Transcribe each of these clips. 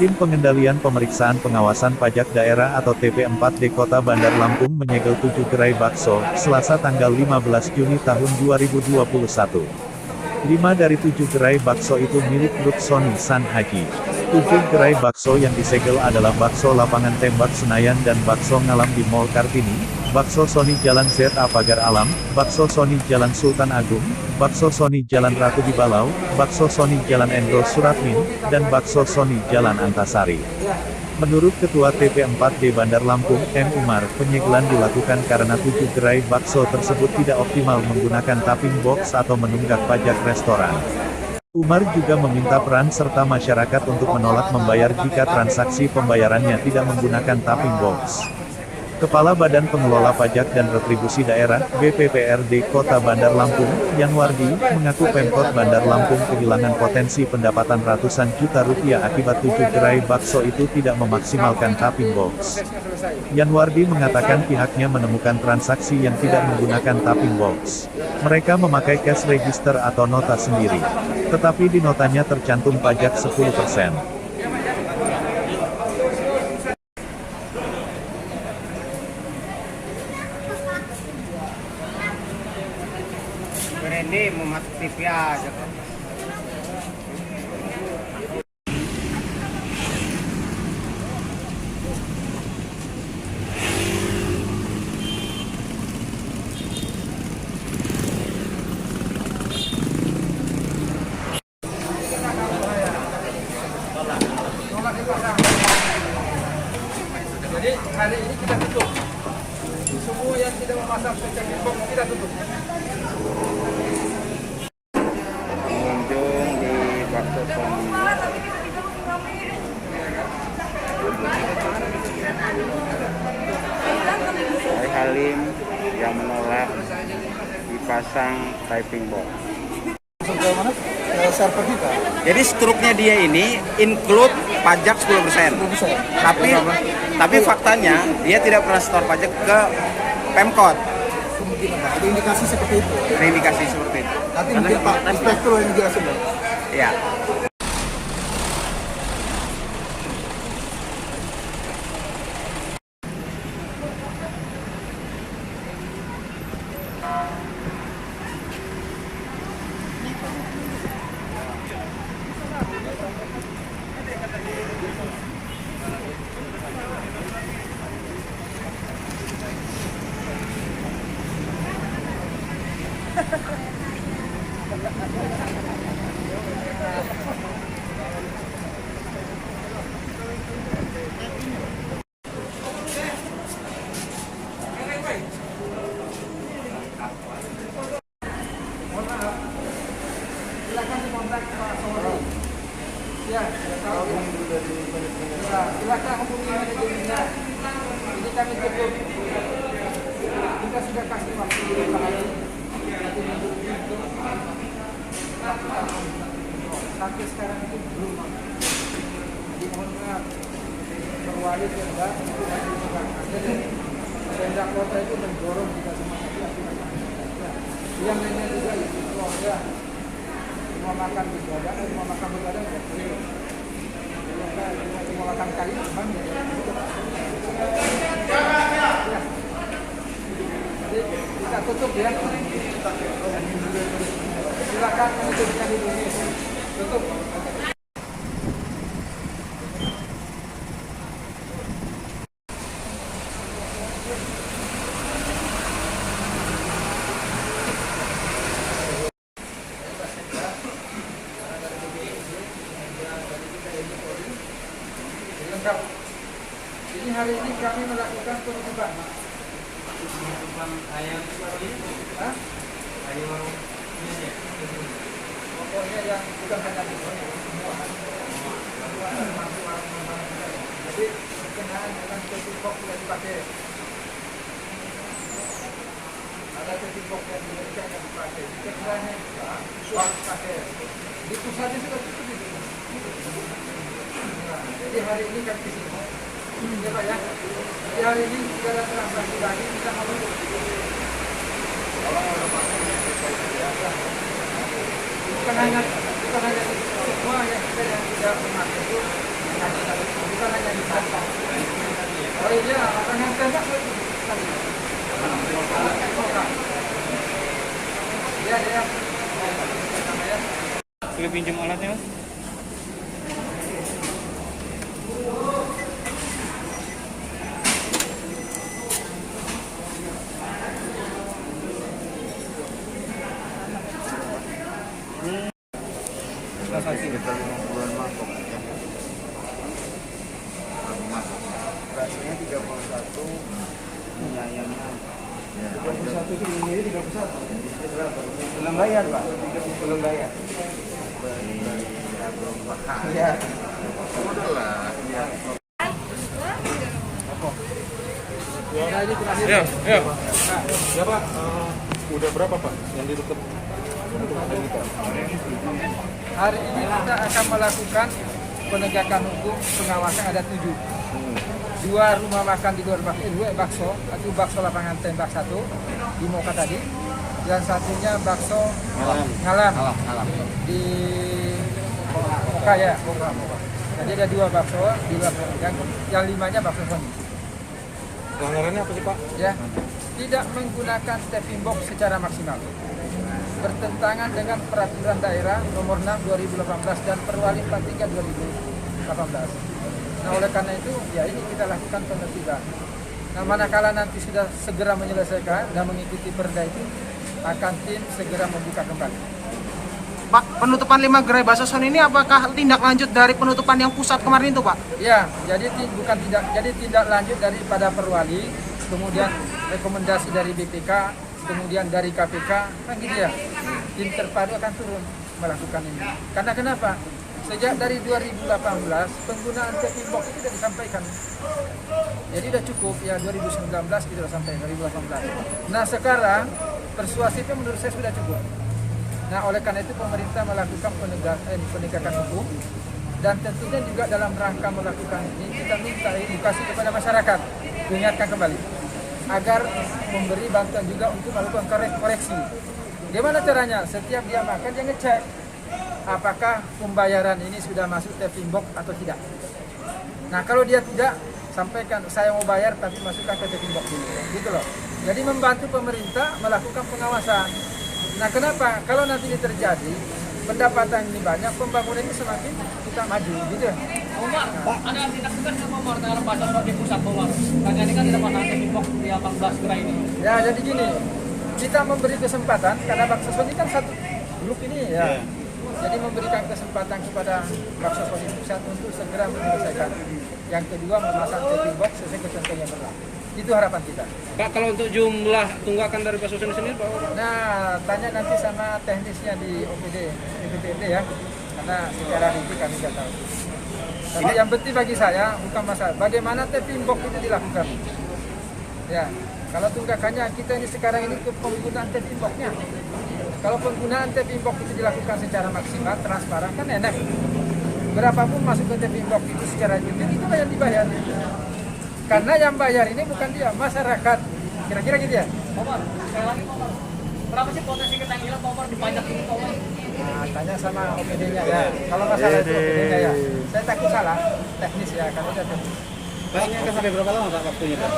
Tim Pengendalian Pemeriksaan Pengawasan Pajak Daerah atau TP4D Kota Bandar Lampung menyegel 7 gerai bakso, Selasa tanggal 15 Juni tahun 2021. 5 dari 7 gerai bakso itu milik grup Sony San Haji. 7 gerai bakso yang disegel adalah Bakso Lapangan Tembak Senayan dan Bakso Ngalam di Mall Kartini, Bakso Sony Jalan ZA Pagar Alam, Bakso Sony Jalan Sultan Agung, Bakso Sony Jalan Ratu di Balau, Bakso Sony Jalan Endro Suratmin, dan Bakso Sony Jalan Antasari. Menurut Ketua TP4D Bandar Lampung, M. Umar, penyegelan dilakukan karena 7 gerai bakso tersebut tidak optimal menggunakan tapping box atau menunggak pajak restoran. Umar juga meminta peran serta masyarakat untuk menolak membayar jika transaksi pembayarannya tidak menggunakan tapping box. Kepala Badan Pengelola Pajak dan Retribusi Daerah, BPPRD Kota Bandar Lampung, Yanwardi, mengaku Pemkot Bandar Lampung kehilangan potensi pendapatan ratusan juta rupiah akibat 7 gerai bakso itu tidak memaksimalkan tapping box. Yanwardi mengatakan pihaknya menemukan transaksi yang tidak menggunakan tapping box. Mereka memakai cash register atau nota sendiri. Tetapi di notanya tercantum pajak 10%. Ini mau masuk TV aja kan. Jadi hari ini kita tutup. Semua yang tidak memasang secangkir box kita tutup. Pengunjung di Bakso Sony. Hai Halim yang menolak dipasang typing box. Server kita. Jadi struknya dia ini include pajak 10%. Tapi faktanya dia tidak pernah setor pajak ke Pemkot. Kemungkinan ada indikasi seperti itu. Ada indikasi seperti itu. Nanti mungkin Pak Inspektur yang jelasin. Ya. Silakan hubungi manajemennya. Ini kami tutup. Kita sudah kasih waktu beberapa hari. Sampai sekarang itu belum. Jadi mohon maaf. Berwali Pemda itu masih bukan. Pemda kota itu mendorong kita semua. Yang lainnya juga itu keluarga. Semua makan begadang, semua makan begadang ya. Semua makan kali memang ya. Jadi kita tutup ya. Silakan menunjukkan di sini. Tutup. Jadi hari ini kami melakukan penutupan. Penutupan ayam seperti ini? Hah? Ayam ini. Pokoknya yang bukan hanya di sini, semua. Jadi berkenaan dengan setting box yang dipakai. Ada setting box yang diberikan yang dipakai. Sekiranya itu harus pakai. Di pusatnya sudah cukup itu. Jadi hari ini kami di sini. Ya Pak ya. Jadi hari ini segala transaksi lagi kita mau bukan hanya semua yang kita yang tidak memakai itu bukan hanya di sana. Oh iya, akan yang tembak tadi. Ya, ya. Boleh pinjam alatnya, Mas? Sekitar 50-an mangkok ya. Berasnya 31, penyayangnya ya, 31 itu ini 31. belum bayar Pak, belum bayar. Belum makan. Iya. Udah lah. Ya. Nah, ini terakhir. Ya, ya. Nah, Ya Pak, udah berapa Pak yang ditutup? hari ini kita akan melakukan penegakan hukum pengawasan ada 7. 2 rumah makan di luar bakso, satu bakso lapangan tembak 1 di Moka tadi, dan satunya bakso Ngalam di Moka ya, Moka. Jadi ada 2 bakso di luar, yang 5-nya bakso Sony. Pelanggarannya apa sih Pak? Ya, tidak menggunakan tapping box secara maksimal, bertentangan dengan peraturan daerah nomor 6 2018 dan Perwali 43 2018. Nah, oleh karena itu, ya ini kita lakukan penertiban. Nah, manakala nanti sudah segera menyelesaikan dan mengikuti perda itu, akan tim segera membuka kembali. Pak, penutupan 5 gerai bakso Sony ini apakah tindak lanjut dari penutupan yang pusat kemarin itu, Pak? Ya, jadi tindak lanjut daripada Perwali, kemudian rekomendasi dari BPK, kemudian dari KPK, kan gitu ya. Tim terpadu akan turun melakukan ini. Karena kenapa? Sejak dari 2018 penggunaan tapping box itu sudah disampaikan. Jadi sudah cukup ya, 2019 kita sudah sampai 2018. Nah, sekarang persuasifnya menurut saya sudah cukup. Nah, oleh karena itu pemerintah melakukan penegakan hukum, dan tentunya juga dalam rangka melakukan ini kita minta edukasi kepada masyarakat, diingatkan kembali agar memberi bantuan juga untuk melakukan koreksi. Gimana caranya? Setiap dia makan dia ngecek apakah pembayaran ini sudah masuk tapping box atau tidak. Nah, kalau dia tidak, sampaikan saya mau bayar tapi masukkan ke tapping box dulu, gitu loh. Jadi membantu pemerintah melakukan pengawasan. Nah, kenapa? Kalau nanti ini terjadi, pendapatan ini banyak, pembangunan ini semakin kita maju, gitu. Pak, ada tindak tegas sama Pak dalam pasal di pusat Bawang. Karena ini kan tidak pernah tapping box di 18 gerai ini. Ya, jadi gini, kita memberi kesempatan karena bakso Sony kan satu grup ini ya. Jadi memberikan kesempatan kepada bakso Sony pusat untuk segera menyelesaikan. Yang kedua, memasang tapping box sesuai ketentuan yang berlaku. Itu harapan kita. Pak, kalau untuk jumlah tunggakan dari bakso Sony sendiri, Pak? Nah, tanya nanti sama teknisnya di OPD, BPD ya. Karena secara rinci kami nggak tahu. Tapi yang penting bagi saya bukan masalah bagaimana tapping box itu dilakukan. Ya, kalau tunggakannya kita ini sekarang ini ke penggunaan tapping box-nya. Kalau penggunaan tapping box itu dilakukan secara maksimal, transparan, kan enak. Berapapun masuk ke tapping box itu secara jujur, itu yang dibayar. Karena yang bayar ini bukan dia, masyarakat. Kira-kira gitu ya? Pak, sekali lagi Pak, berapa sih potensi ketangilan Pak di pajak ini Pak? Nah, tanya sama OPD-nya ya. Kalau masalah itu OPD-nya ya. Saya takut salah, teknis ya, kan udah teknis. Pak, ini akan sampai berapa lama Pak waktunya Pak?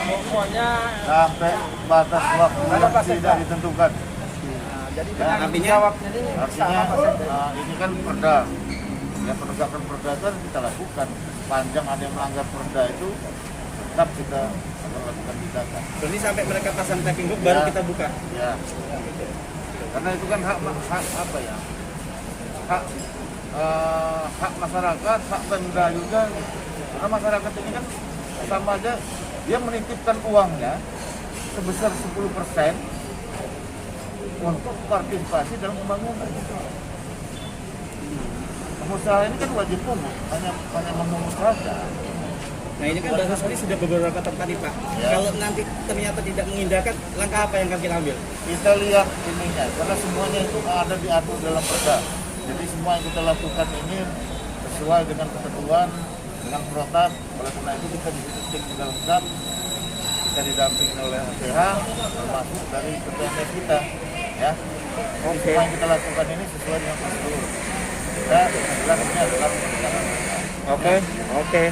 Pokoknya Sampai batas waktu Ada yang batas tidak waktu. ditentukan. jadi Nah, penanggung artinya- jawabnya ini Artinya sama Pak. ini kan perda. Ya, penegakan perda itu harus kita lakukan. Panjang ada yang melanggar perda itu tetap kita lakukan tindakan. Berarti sampai mereka pasang tapping box baru Ya. kita buka. Ya. Karena itu kan hak apa ya? Hak masyarakat, hak Pemda juga. Karena masyarakat ini kan sama aja dia menitipkan uangnya sebesar 10% untuk partisipasi dalam pembangunan. Pengusaha ini kan wajib pungut, hanya memungut saja. Nah, ini kan bakso Sony sudah beberapa tempat nih Pak. Ya. Kalau nanti ternyata tidak mengindahkan, langkah apa yang akan kita ambil? Kita lihat ininya, karena semuanya itu ada diatur dalam perda. Jadi semua yang kita lakukan ini sesuai dengan ketentuan, dengan protap. Oleh karena itu kita disiplin juga lengkap. Kita didampingi oleh APH, termasuk dari ketua kita. ya. Semua yang kita lakukan ini sesuai dengan prosedur. Kita lakukannya adalah Oke.